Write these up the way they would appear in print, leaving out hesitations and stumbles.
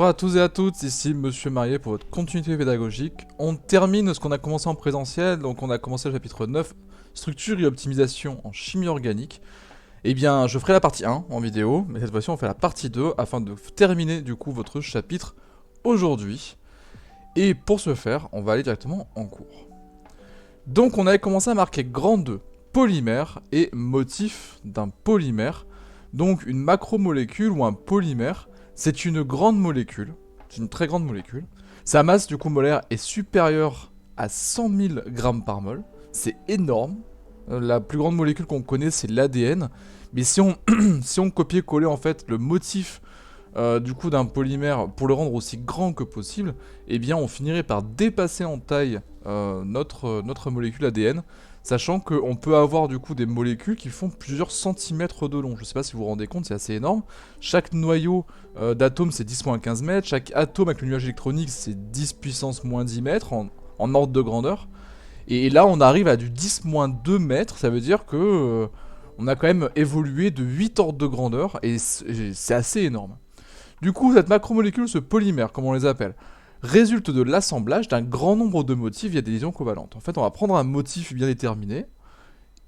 Bonjour à tous et à toutes, ici Monsieur Marié pour votre continuité pédagogique. On termine ce qu'on a commencé en présentiel, donc on a commencé le chapitre 9, structure et optimisation en chimie organique. Eh bien, je ferai la partie 1 en vidéo, mais cette fois-ci on fait la partie 2 afin de terminer du coup votre chapitre aujourd'hui. Et pour ce faire, on va aller directement en cours. Donc on avait commencé à marquer grand 2, polymère et motif d'un polymère. Donc une macromolécule ou un polymère, c'est une grande molécule, c'est une très grande molécule. Sa masse du coup molaire est supérieure à 100 000 grammes par mol, c'est énorme. La plus grande molécule qu'on connaît c'est l'ADN, mais si on, si on copiait-collait en fait le motif du coup d'un polymère pour le rendre aussi grand que possible, eh bien on finirait par dépasser en taille notre molécule ADN, sachant qu'on peut avoir du coup des molécules qui font plusieurs centimètres de long. Je sais pas si vous vous rendez compte, c'est assez énorme. Chaque noyau d'atome c'est 10-15 mètres, chaque atome avec le nuage électronique c'est 10 puissance moins 10 mètres en ordre de grandeur. Et là on arrive à du 10-2 mètres, ça veut dire que on a quand même évolué de 8 ordres de grandeur et c'est assez énorme. Du coup, cette macromolécule, ce polymère, comme on les appelle, résulte de l'assemblage d'un grand nombre de motifs via des liaisons covalentes. En fait, on va prendre un motif bien déterminé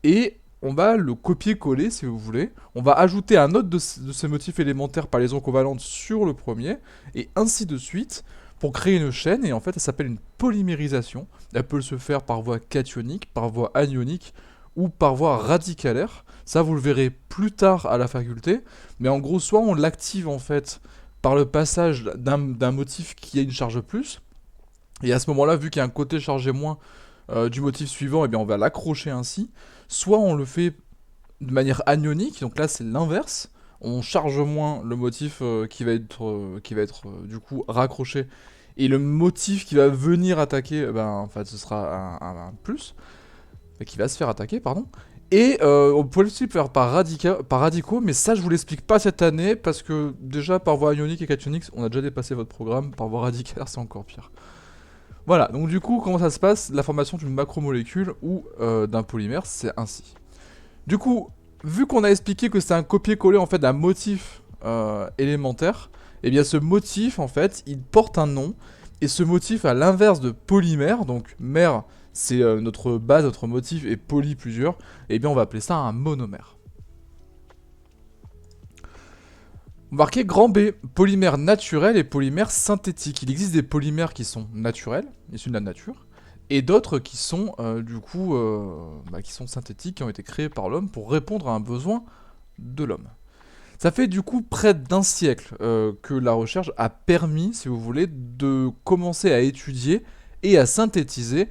et on va le copier-coller, si vous voulez. On va ajouter un autre de ces motifs élémentaires par liaison covalente sur le premier, et ainsi de suite, pour créer une chaîne, et en fait, elle s'appelle une polymérisation. Elle peut se faire par voie cationique, par voie anionique, ou par voie radicalaire. Ça, vous le verrez plus tard à la faculté, mais en gros, soit on l'active en fait par le passage d'un motif qui a une charge plus, et à ce moment-là, vu qu'il y a un côté chargé moins du motif suivant, eh bien on va l'accrocher ainsi, soit on le fait de manière anionique, donc là c'est l'inverse, on charge moins le motif qui va être du coup raccroché, et le motif qui va venir attaquer, ben, en fait ce sera un plus, qui va se faire attaquer, pardon. Et on peut aussi le faire par radicaux, mais ça je vous l'explique pas cette année, parce que déjà par voie ionique et cationique, on a déjà dépassé votre programme, par voie radicalaire c'est encore pire. Voilà, donc du coup, comment ça se passe? La formation d'une macromolécule ou d'un polymère, c'est ainsi. Du coup, vu qu'on a expliqué que c'est un copier-coller en fait d'un motif élémentaire, et bien ce motif en fait, il porte un nom, et ce motif à l'inverse de polymère, donc mère c'est notre base, notre motif, et poly plusieurs, et bien on va appeler ça un monomère. Marqué grand B, polymère naturel et polymère synthétique. Il existe des polymères qui sont naturels, issus de la nature, et d'autres qui sont qui sont synthétiques, qui ont été créés par l'homme pour répondre à un besoin de l'homme. Ça fait du coup près d'un siècle que la recherche a permis, si vous voulez, de commencer à étudier et à synthétiser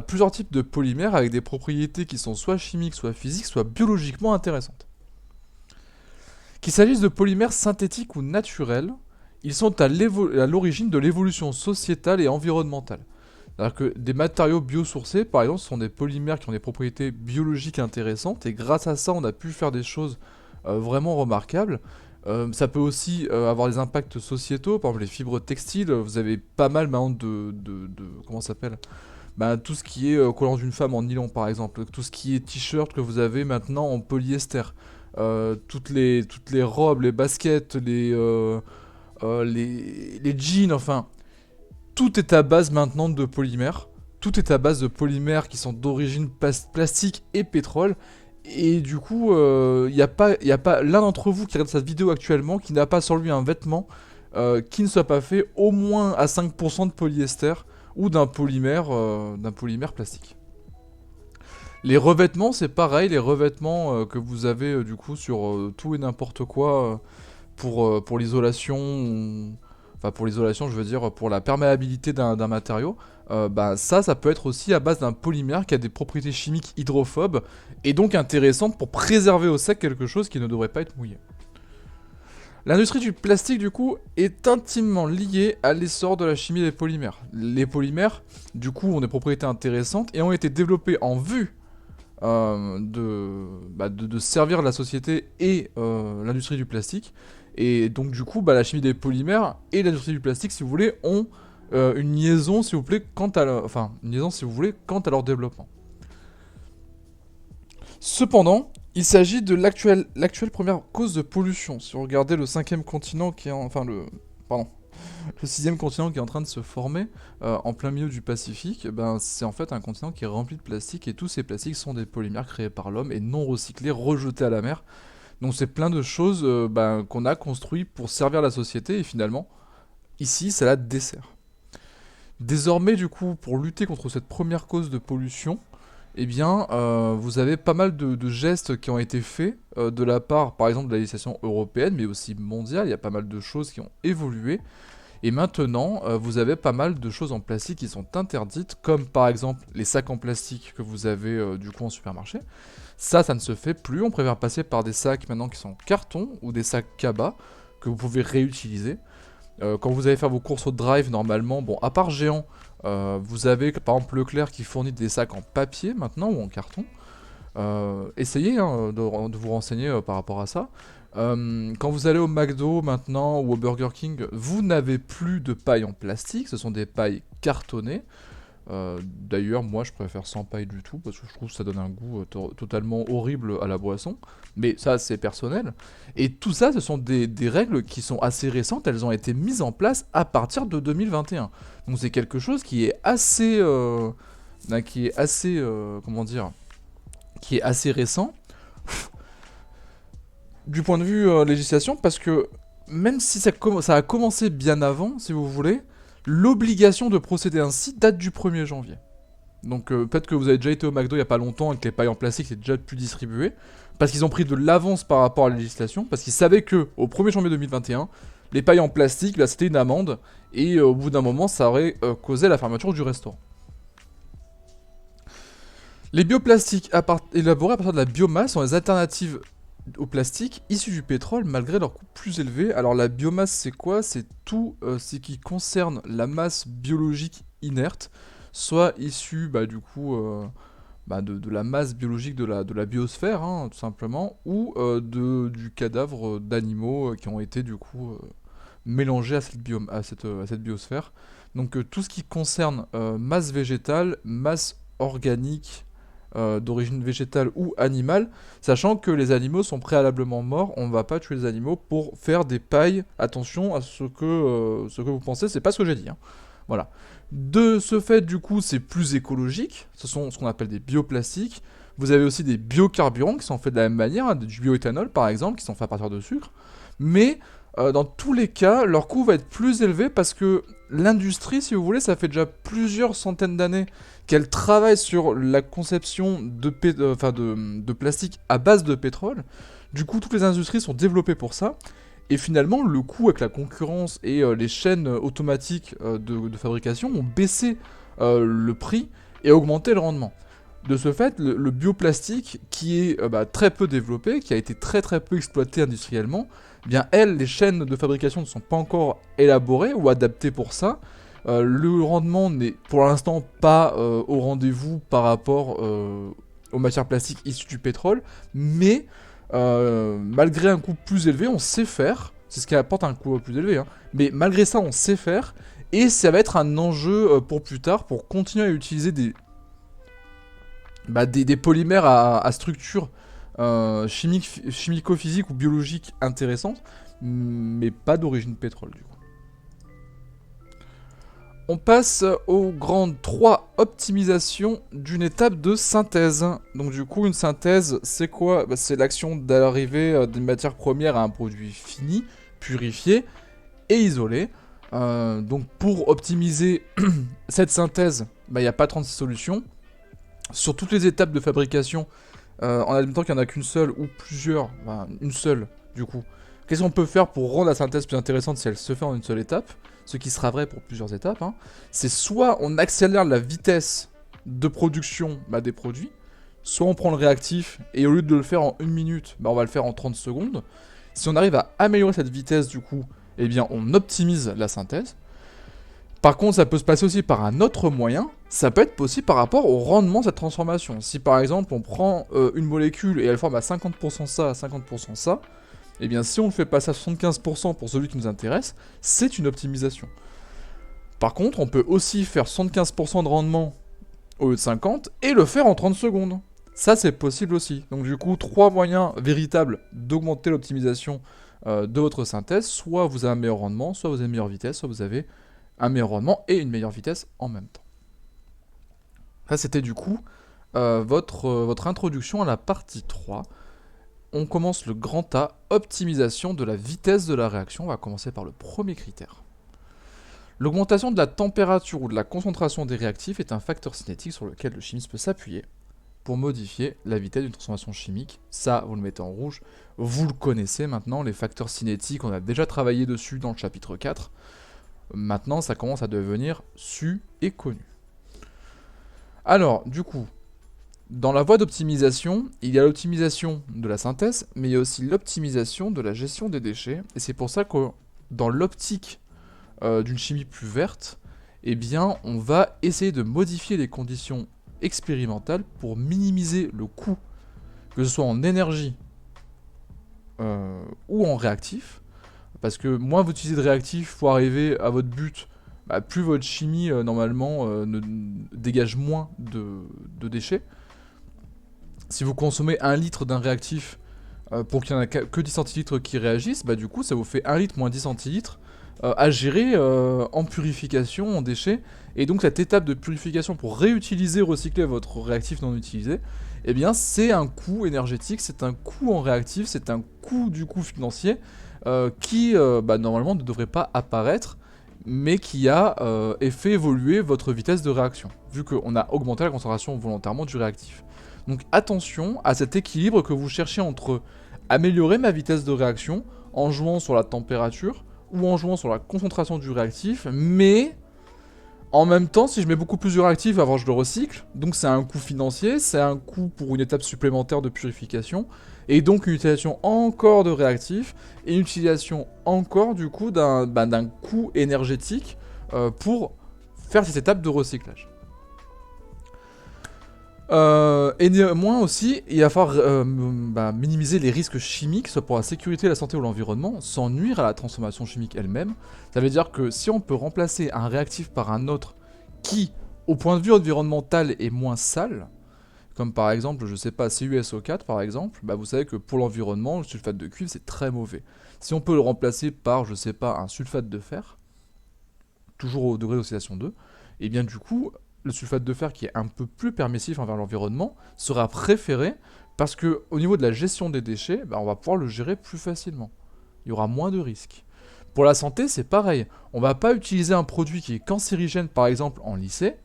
plusieurs types de polymères avec des propriétés qui sont soit chimiques, soit physiques, soit biologiquement intéressantes. Qu'il s'agisse de polymères synthétiques ou naturels, ils sont à l'origine de l'évolution sociétale et environnementale. C'est-à-dire que des matériaux biosourcés, par exemple, sont des polymères qui ont des propriétés biologiques intéressantes, et grâce à ça, on a pu faire des choses vraiment remarquables. Ça peut aussi avoir des impacts sociétaux, par exemple les fibres textiles, vous avez pas mal maintenant comment ça s'appelle, tout ce qui est collant d'une femme en nylon par exemple, tout ce qui est t-shirt que vous avez maintenant en polyester, toutes les robes, les baskets, les jeans, enfin, tout est à base maintenant de polymères. Tout est à base de polymères qui sont d'origine plastique et pétrole. Et du coup, il n'y a pas l'un d'entre vous qui regarde cette vidéo actuellement qui n'a pas sur lui un vêtement qui ne soit pas fait au moins à 5% de polyester ou d'un polymère plastique. Les revêtements, c'est pareil, les revêtements que vous avez du coup sur tout et n'importe quoi pour l'isolation, enfin pour l'isolation je veux dire pour la perméabilité d'un matériau, ça peut être aussi à base d'un polymère qui a des propriétés chimiques hydrophobes et donc intéressantes pour préserver au sec quelque chose qui ne devrait pas être mouillé. L'industrie du plastique, du coup, est intimement liée à l'essor de la chimie des polymères. Les polymères, du coup, ont des propriétés intéressantes et ont été développés en vue de servir la société et l'industrie du plastique. Et donc, du coup, la chimie des polymères et l'industrie du plastique, si vous voulez, ont une liaison, si vous voulez, quant à leur développement. Cependant, il s'agit de l'actuelle première cause de pollution. Si vous regardez le 5e continent qui est Le sixième continent qui est en train de se former en plein milieu du Pacifique, ben, c'est en fait un continent qui est rempli de plastique et tous ces plastiques sont des polymères créés par l'homme et non recyclés, rejetés à la mer. Donc c'est plein de choses ben, qu'on a construit pour servir la société et finalement, ici, ça la dessert. Désormais, du coup, pour lutter contre cette première cause de pollution, eh bien, vous avez pas mal de gestes qui ont été faits de la part, par exemple, de la législation européenne, mais aussi mondiale. Il y a pas mal de choses qui ont évolué. Et maintenant, vous avez pas mal de choses en plastique qui sont interdites, comme par exemple les sacs en plastique que vous avez du coup en supermarché. Ça ne se fait plus. On préfère passer par des sacs maintenant qui sont en carton ou des sacs cabas que vous pouvez réutiliser. Quand vous allez faire vos courses au drive, normalement, bon, à part Géant, vous avez par exemple Leclerc qui fournit des sacs en papier maintenant ou en carton. Essayez hein, de vous renseigner par rapport à ça. Quand vous allez au McDo maintenant ou au Burger King, vous n'avez plus de pailles en plastique, ce sont des pailles cartonnées. D'ailleurs, moi je préfère sans paille du tout parce que je trouve que ça donne un goût totalement horrible à la boisson. Mais ça, c'est personnel. Et tout ça, ce sont des règles qui sont assez récentes. Elles ont été mises en place à partir de 2021. Donc c'est quelque chose qui est assez, comment dire, qui est assez récent du point de vue législation parce que même si ça a commencé bien avant, si vous voulez. L'obligation de procéder ainsi date du 1er janvier. Donc peut-être que vous avez déjà été au McDo il n'y a pas longtemps et que les pailles en plastique c'est déjà plus distribué. Parce qu'ils ont pris de l'avance par rapport à la législation. Parce qu'ils savaient que au 1er janvier 2021, les pailles en plastique, là c'était une amende. Et au bout d'un moment, ça aurait causé la fermeture du restaurant. Les bioplastiques élaborés à partir de la biomasse sont les alternatives au plastique issus du pétrole malgré leur coût plus élevé. Alors la biomasse c'est quoi? C'est tout ce qui concerne la masse biologique inerte, soit issue du coup de la masse biologique de la biosphère hein, tout simplement, ou du cadavre d'animaux qui ont été du coup mélangés à cette biosphère. Donc tout ce qui concerne masse végétale, masse organique, d'origine végétale ou animale, sachant que les animaux sont préalablement morts, on ne va pas tuer les animaux pour faire des pailles. Attention à ce que vous pensez, c'est pas ce que j'ai dit. Hein. Voilà. De ce fait, du coup, c'est plus écologique. Ce sont ce qu'on appelle des bioplastiques. Vous avez aussi des biocarburants qui sont faits de la même manière, hein, du bioéthanol par exemple, qui sont faits à partir de sucre. Mais dans tous les cas, leur coût va être plus élevé parce que l'industrie, si vous voulez, ça fait déjà plusieurs centaines d'années qu'elle travaille sur la conception de plastique à base de pétrole. Du coup, toutes les industries sont développées pour ça. Et finalement, le coût avec la concurrence et les chaînes automatiques de fabrication ont baissé le prix et augmenté le rendement. De ce fait, le bioplastique, qui est très peu développé, qui a été très très peu exploité industriellement, eh bien les chaînes de fabrication ne sont pas encore élaborées ou adaptées pour ça. Le rendement n'est pour l'instant pas au rendez-vous par rapport aux matières plastiques issues du pétrole, mais malgré un coût plus élevé, on sait faire. C'est ce qui apporte un coût plus élevé, hein. Mais malgré ça, on sait faire, et ça va être un enjeu pour plus tard, pour continuer à utiliser des polymères à structure chimico-physique ou biologique intéressante, mais pas d'origine pétrole du coup. On passe aux grandes 3 optimisations d'une étape de synthèse. Donc du coup, une synthèse, c'est quoi? C'est l'action d'arriver d'une matière première à un produit fini, purifié et isolé. Donc pour optimiser cette synthèse, il n'y a pas 36 solutions. Sur toutes les étapes de fabrication, en admettant qu'il n'y en a qu'une seule ou plusieurs, une seule du coup. Qu'est-ce qu'on peut faire pour rendre la synthèse plus intéressante si elle se fait en une seule étape? Ce qui sera vrai pour plusieurs étapes. Hein. C'est soit on accélère la vitesse de production des produits, soit on prend le réactif et au lieu de le faire en 1 minute, on va le faire en 30 secondes. Si on arrive à améliorer cette vitesse du coup, eh bien on optimise la synthèse. Par contre, ça peut se passer aussi par un autre moyen, ça peut être possible par rapport au rendement de cette transformation. Si par exemple on prend une molécule et elle forme à 50% ça, à 50% ça, eh bien si on le fait passer à 75% pour celui qui nous intéresse, c'est une optimisation. Par contre, on peut aussi faire 75% de rendement au lieu de 50 et le faire en 30 secondes. Ça c'est possible aussi. Donc du coup, 3 moyens véritables d'augmenter l'optimisation de votre synthèse, soit vous avez un meilleur rendement, soit vous avez une meilleure vitesse, soit vous avez un meilleur rendement et une meilleure vitesse en même temps. Ça, c'était du coup votre introduction à la partie 3. On commence le grand A, optimisation de la vitesse de la réaction. On va commencer par le premier critère. L'augmentation de la température ou de la concentration des réactifs est un facteur cinétique sur lequel le chimiste peut s'appuyer pour modifier la vitesse d'une transformation chimique. Ça, vous le mettez en rouge. Vous le connaissez maintenant, les facteurs cinétiques, on a déjà travaillé dessus dans le chapitre 4. Maintenant, ça commence à devenir su et connu. Alors, du coup, dans la voie d'optimisation, il y a l'optimisation de la synthèse, mais il y a aussi l'optimisation de la gestion des déchets. Et c'est pour ça que dans l'optique d'une chimie plus verte, eh bien, on va essayer de modifier les conditions expérimentales pour minimiser le coût, que ce soit en énergie ou en réactif. Parce que moins vous utilisez de réactifs pour arriver à votre but, bah, plus votre chimie, normalement, dégage moins de déchets. Si vous consommez 1 litre d'un réactif pour qu'il n'y en a que 10 centilitres qui réagissent, bah, du coup, ça vous fait 1 litre moins 10 centilitres à gérer en purification, en déchets. Et donc, cette étape de purification pour réutiliser, recycler votre réactif non utilisé, eh bien, c'est un coût énergétique, c'est un coût en réactif, c'est un coût, du coup, financier qui, normalement, ne devrait pas apparaître, mais qui a fait évoluer votre vitesse de réaction, vu qu'on a augmenté la concentration volontairement du réactif. Donc attention à cet équilibre que vous cherchez entre améliorer ma vitesse de réaction en jouant sur la température ou en jouant sur la concentration du réactif, mais en même temps, si je mets beaucoup plus de réactif, avant je le recycle, donc c'est un coût financier, c'est un coût pour une étape supplémentaire de purification, et donc une utilisation encore de réactifs, et une utilisation encore du coup d'un coût énergétique pour faire cette étape de recyclage. Et néanmoins aussi, il va falloir minimiser les risques chimiques, soit pour la sécurité, la santé ou l'environnement, sans nuire à la transformation chimique elle-même. Ça veut dire que si on peut remplacer un réactif par un autre qui, au point de vue environnemental, est moins sale, comme par exemple, je sais pas, CuSO4 par exemple, bah vous savez que pour l'environnement, le sulfate de cuivre c'est très mauvais. Si on peut le remplacer par, je sais pas, un sulfate de fer, toujours au degré d'oxydation 2, et bien du coup, le sulfate de fer qui est un peu plus permissif envers l'environnement sera préféré parce que au niveau de la gestion des déchets, on va pouvoir le gérer plus facilement. Il y aura moins de risques. Pour la santé, c'est pareil. On va pas utiliser un produit qui est cancérigène par exemple en lycée,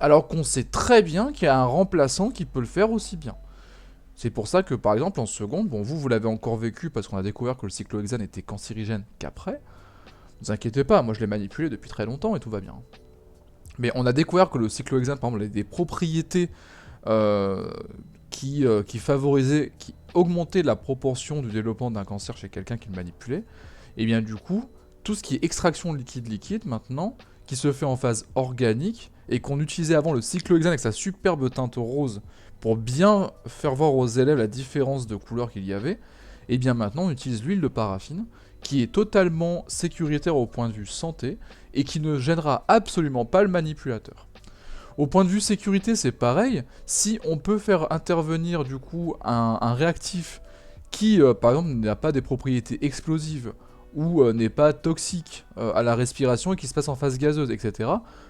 alors qu'on sait très bien qu'il y a un remplaçant qui peut le faire aussi bien. C'est pour ça que par exemple en seconde, bon vous l'avez encore vécu parce qu'on a découvert que le cyclohexane était cancérigène qu'après. Ne vous inquiétez pas, moi je l'ai manipulé depuis très longtemps et tout va bien. Mais on a découvert que le cyclohexane, par exemple, avait des propriétés qui favorisaient, qui augmentaient la proportion du développement d'un cancer chez quelqu'un qui le manipulait. Et bien du coup, tout ce qui est extraction liquide-liquide maintenant, qui se fait en phase organique, et qu'on utilisait avant le cyclohexane avec sa superbe teinte rose, pour bien faire voir aux élèves la différence de couleur qu'il y avait, et bien maintenant on utilise l'huile de paraffine, qui est totalement sécuritaire au point de vue santé, et qui ne gênera absolument pas le manipulateur. Au point de vue sécurité, c'est pareil. Si on peut faire intervenir du coup un réactif qui, par exemple, n'a pas des propriétés explosives ou n'est pas toxique à la respiration et qui se passe en phase gazeuse, etc.,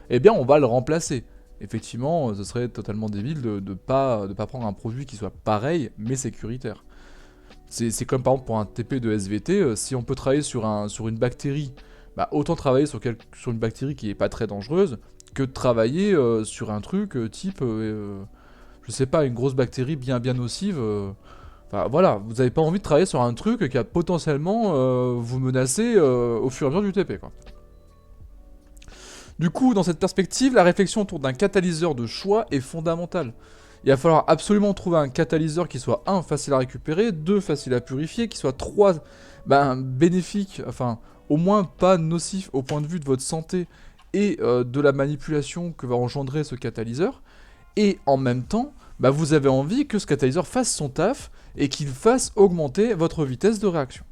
eh bien on va le remplacer. Effectivement, ce serait totalement débile de pas prendre un produit qui soit pareil, mais sécuritaire. C'est comme par exemple pour un TP de SVT, si on peut travailler sur une bactérie, autant travailler sur une bactérie qui n'est pas très dangereuse que de travailler sur un truc type, je sais pas, une grosse bactérie bien nocive. Enfin voilà, vous n'avez pas envie de travailler sur un truc qui a potentiellement vous menacer au fur et à mesure du TP, quoi. Du coup, dans cette perspective, la réflexion autour d'un catalyseur de choix est fondamentale. Il va falloir absolument trouver un catalyseur qui soit 1, facile à récupérer, 2, facile à purifier, qui soit 3, bénéfique, enfin, au moins pas nocif au point de vue de votre santé et de la manipulation que va engendrer ce catalyseur. Et en même temps, vous avez envie que ce catalyseur fasse son taf et qu'il fasse augmenter votre vitesse de réaction.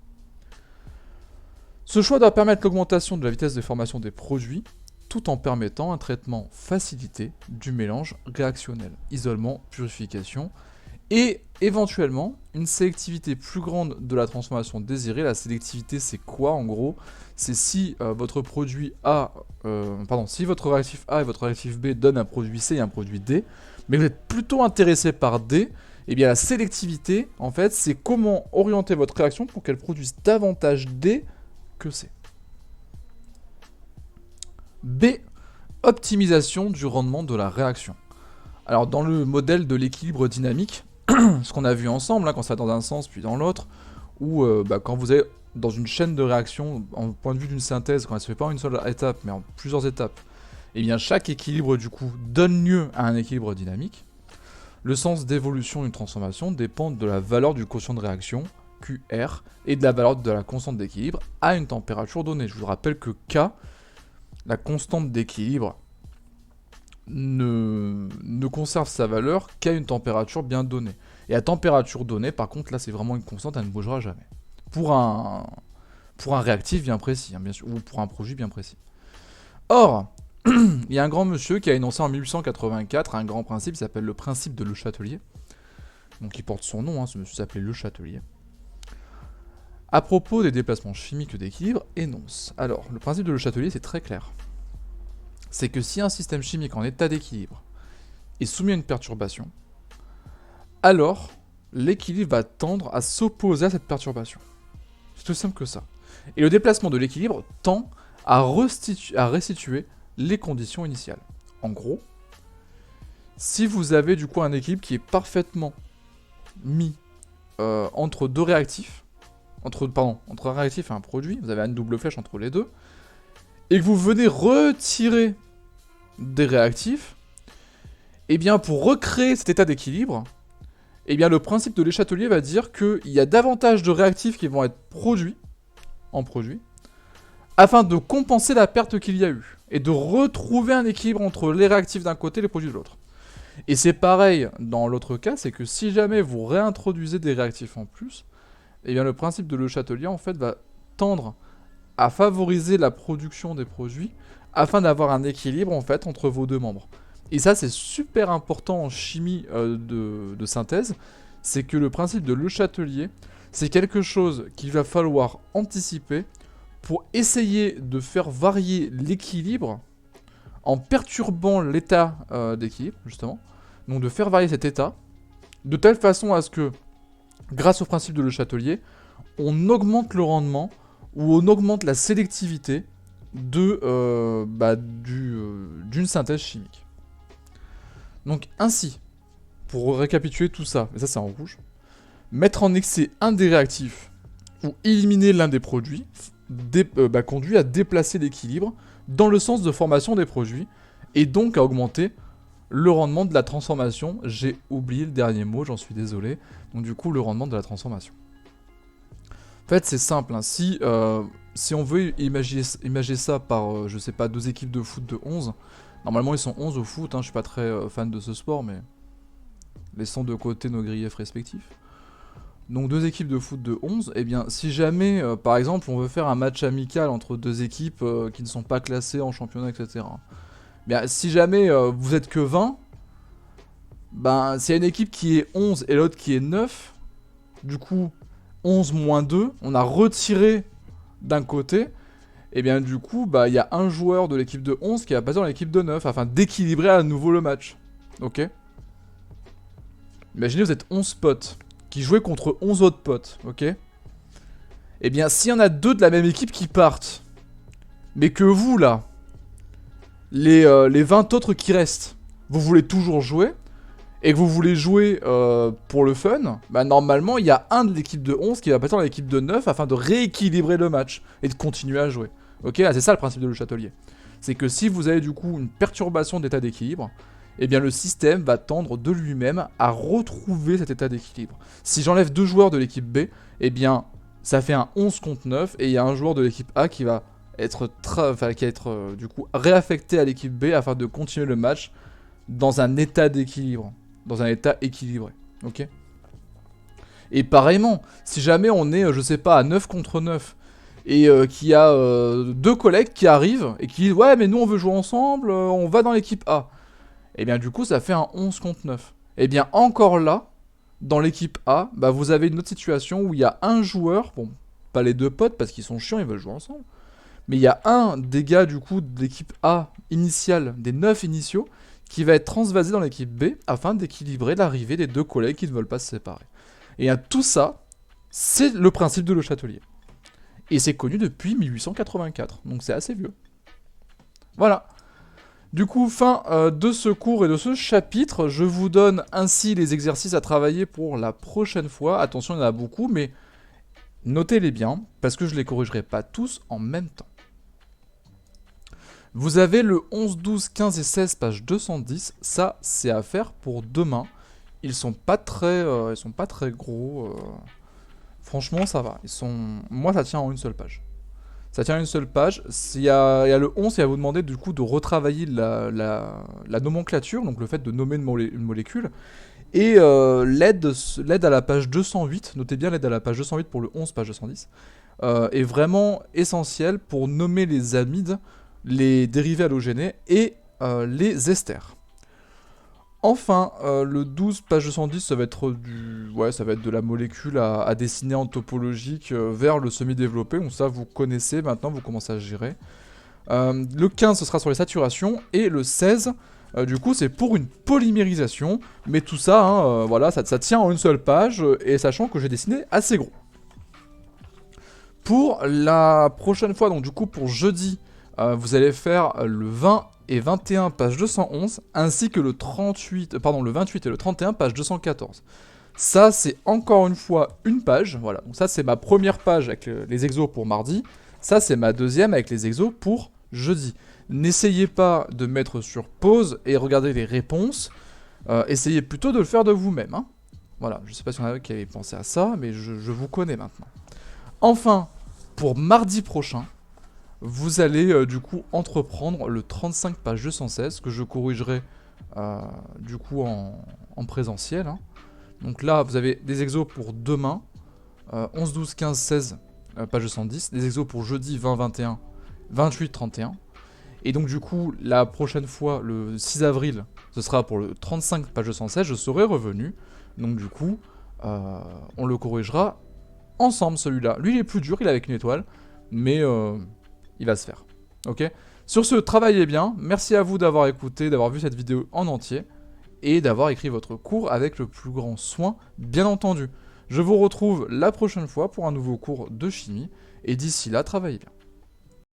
Ce choix doit permettre l'augmentation de la vitesse de formation des produits, tout en permettant un traitement facilité du mélange réactionnel, isolement, purification, Et éventuellement, une sélectivité plus grande de la transformation désirée. La sélectivité, c'est quoi en gros? C'est si votre produit A, si votre réactif A et votre réactif B donnent un produit C et un produit D, mais vous êtes plutôt intéressé par D, et bien la sélectivité, en fait, c'est comment orienter votre réaction pour qu'elle produise davantage D que C. B, optimisation du rendement de la réaction. Alors dans le modèle de l'équilibre dynamique, ce qu'on a vu ensemble, hein, quand ça va dans un sens puis dans l'autre, ou quand vous êtes dans une chaîne de réaction, en point de vue d'une synthèse, quand elle se fait pas en une seule étape, mais en plusieurs étapes, et bien chaque équilibre du coup donne lieu à un équilibre dynamique. Le sens d'évolution d'une transformation dépend de la valeur du quotient de réaction, QR, et de la valeur de la constante d'équilibre à une température donnée. Je vous rappelle que K, la constante d'équilibre, ne conserve sa valeur qu'à une température bien donnée. Et à température donnée, par contre, là c'est vraiment une constante, elle ne bougera jamais. Pour un réactif bien précis, hein, bien sûr, ou pour un produit bien précis. Or, il y a un grand monsieur qui a énoncé en 1884 un grand principe qui s'appelle le principe de Le Chatelier. Donc il porte son nom, hein, ce monsieur s'appelait Le Chatelier. À propos des déplacements chimiques d'équilibre, énonce. Alors, le principe de Le Chatelier, c'est très clair. C'est que si un système chimique en état d'équilibre est soumis à une perturbation, alors l'équilibre va tendre à s'opposer à cette perturbation. C'est tout simple que ça. Et le déplacement de l'équilibre tend à restituer les conditions initiales. En gros, si vous avez du coup un équilibre qui est parfaitement mis entre deux réactifs, entre un réactif et un produit, vous avez une double flèche entre les deux, et que vous venez retirer des réactifs, et bien pour recréer cet état d'équilibre, et bien le principe de l'échatelier va dire qu'il y a davantage de réactifs qui vont être produits en produit, afin de compenser la perte qu'il y a eu, et de retrouver un équilibre entre les réactifs d'un côté et les produits de l'autre. Et c'est pareil dans l'autre cas, c'est que si jamais vous réintroduisez des réactifs en plus, et bien le principe de Le Chatelier en fait va tendre à favoriser la production des produits afin d'avoir un équilibre en fait entre vos deux membres. Et ça c'est super important en chimie de synthèse, c'est que le principe de Le Chatelier, c'est quelque chose qu'il va falloir anticiper pour essayer de faire varier l'équilibre en perturbant l'état d'équilibre justement, donc de faire varier cet état de telle façon à ce que grâce au principe de Le Chatelier, on augmente le rendement ou on augmente la sélectivité d'une synthèse chimique. Donc ainsi, pour récapituler tout ça, et ça c'est en rouge, mettre en excès un des réactifs ou éliminer l'un des produits conduit à déplacer l'équilibre dans le sens de formation des produits et donc à augmenter le rendement de la transformation. J'ai oublié le dernier mot, j'en suis désolé. Donc du coup, le rendement de la transformation. En fait, c'est simple. Hein. Si on veut imaginer ça par, je sais pas, deux équipes de foot de 11, normalement ils sont 11 au foot, hein, je suis pas très fan de ce sport, mais laissons de côté nos griefs respectifs. Donc deux équipes de foot de 11, et bien si jamais, par exemple, on veut faire un match amical entre deux équipes qui ne sont pas classées en championnat, etc. Bien, si jamais vous êtes que 20, ben, s'il y a une équipe qui est 11 et l'autre qui est 9, du coup, 11 moins 2, on a retiré d'un côté, et bien du coup, bah, il y a un joueur de l'équipe de 11 qui va passer dans l'équipe de 9, afin d'équilibrer à nouveau le match. Ok? Imaginez, vous êtes 11 potes, qui jouaient contre 11 autres potes, ok? Et bien, s'il y en a deux de la même équipe qui partent, mais que vous, là, les 20 autres qui restent, vous voulez toujours jouer, et que vous voulez jouer pour le fun, bah normalement il y a un de l'équipe de 11 qui va passer dans l'équipe de 9 afin de rééquilibrer le match et de continuer à jouer. Ok, ah, c'est ça le principe de Le Chatelier. C'est que si vous avez du coup une perturbation d'état d'équilibre, eh bien le système va tendre de lui-même à retrouver cet état d'équilibre. Si j'enlève deux joueurs de l'équipe B, eh bien ça fait un 11 contre 9 et il y a un joueur de l'équipe A qui va être du coup réaffecté à l'équipe B afin de continuer le match dans un état d'équilibre, dans un état équilibré, ok? Et pareillement, si jamais on est, je sais pas, à 9 contre 9, et qu'il y a deux collègues qui arrivent, et qui disent « Ouais, mais nous on veut jouer ensemble, on va dans l'équipe A », et bien du coup ça fait un 11 contre 9. Et bien encore là, dans l'équipe A, bah vous avez une autre situation où il y a un joueur, bon, pas les deux potes parce qu'ils sont chiants, ils veulent jouer ensemble, mais il y a un des gars du coup de l'équipe A initiale, des 9 initiaux, qui va être transvasé dans l'équipe B afin d'équilibrer l'arrivée des deux collègues qui ne veulent pas se séparer. Et tout ça, c'est le principe de Le Châtelier. Et c'est connu depuis 1884, donc c'est assez vieux. Voilà. Du coup, fin de ce cours et de ce chapitre, je vous donne ainsi les exercices à travailler pour la prochaine fois. Attention, il y en a beaucoup, mais notez-les bien, parce que je ne les corrigerai pas tous en même temps. Vous avez le 11, 12, 15 et 16, page 210. Ça, c'est à faire pour demain. Ils sont pas très gros. Franchement, ça va. Moi, ça tient en une seule page. Ça tient en une seule page. Il y a le 11 qui va vous demander du coup de retravailler la nomenclature, donc le fait de nommer une molécule. Et l'aide à la page 208, notez bien l'aide à la page 208 pour le 11, page 210, est vraiment essentielle pour nommer les amides, les dérivés halogénés et les esters. Enfin, le 12, page 210, ça va être de la molécule à dessiner en topologique vers le semi-développé. Donc ça, vous connaissez maintenant, vous commencez à gérer. Le 15, ce sera sur les saturations. Et le 16, du coup, c'est pour une polymérisation. Mais tout ça, hein, voilà, ça tient en une seule page. Et sachant que j'ai dessiné assez gros. Pour la prochaine fois, donc du coup, pour jeudi, vous allez faire le 20 et 21, page 211, ainsi que le 28 et le 31, page 214. Ça, c'est encore une fois une page, voilà. Donc ça, c'est ma première page avec les exos pour mardi. Ça, c'est ma deuxième avec les exos pour jeudi. N'essayez pas de mettre sur pause et regarder les réponses. Essayez plutôt de le faire de vous-même, hein. Voilà, je sais pas si on a qui avait pensé à ça, mais je vous connais maintenant. Enfin, pour mardi prochain, vous allez du coup entreprendre le 35 page 216 que je corrigerai du coup en présentiel, hein. Donc là vous avez des exos pour demain 11, 12, 15, 16 page 210, des exos pour jeudi 20, 21, 28, 31. Et donc du coup la prochaine fois le 6 avril ce sera pour le 35 page 216, je serai revenu. Donc du coup on le corrigera ensemble celui-là. Lui il est plus dur, il est avec une étoile, mais il va se faire. Ok ? Sur ce, travaillez bien. Merci à vous d'avoir écouté, d'avoir vu cette vidéo en entier et d'avoir écrit votre cours avec le plus grand soin, bien entendu. Je vous retrouve la prochaine fois pour un nouveau cours de chimie et d'ici là, travaillez bien.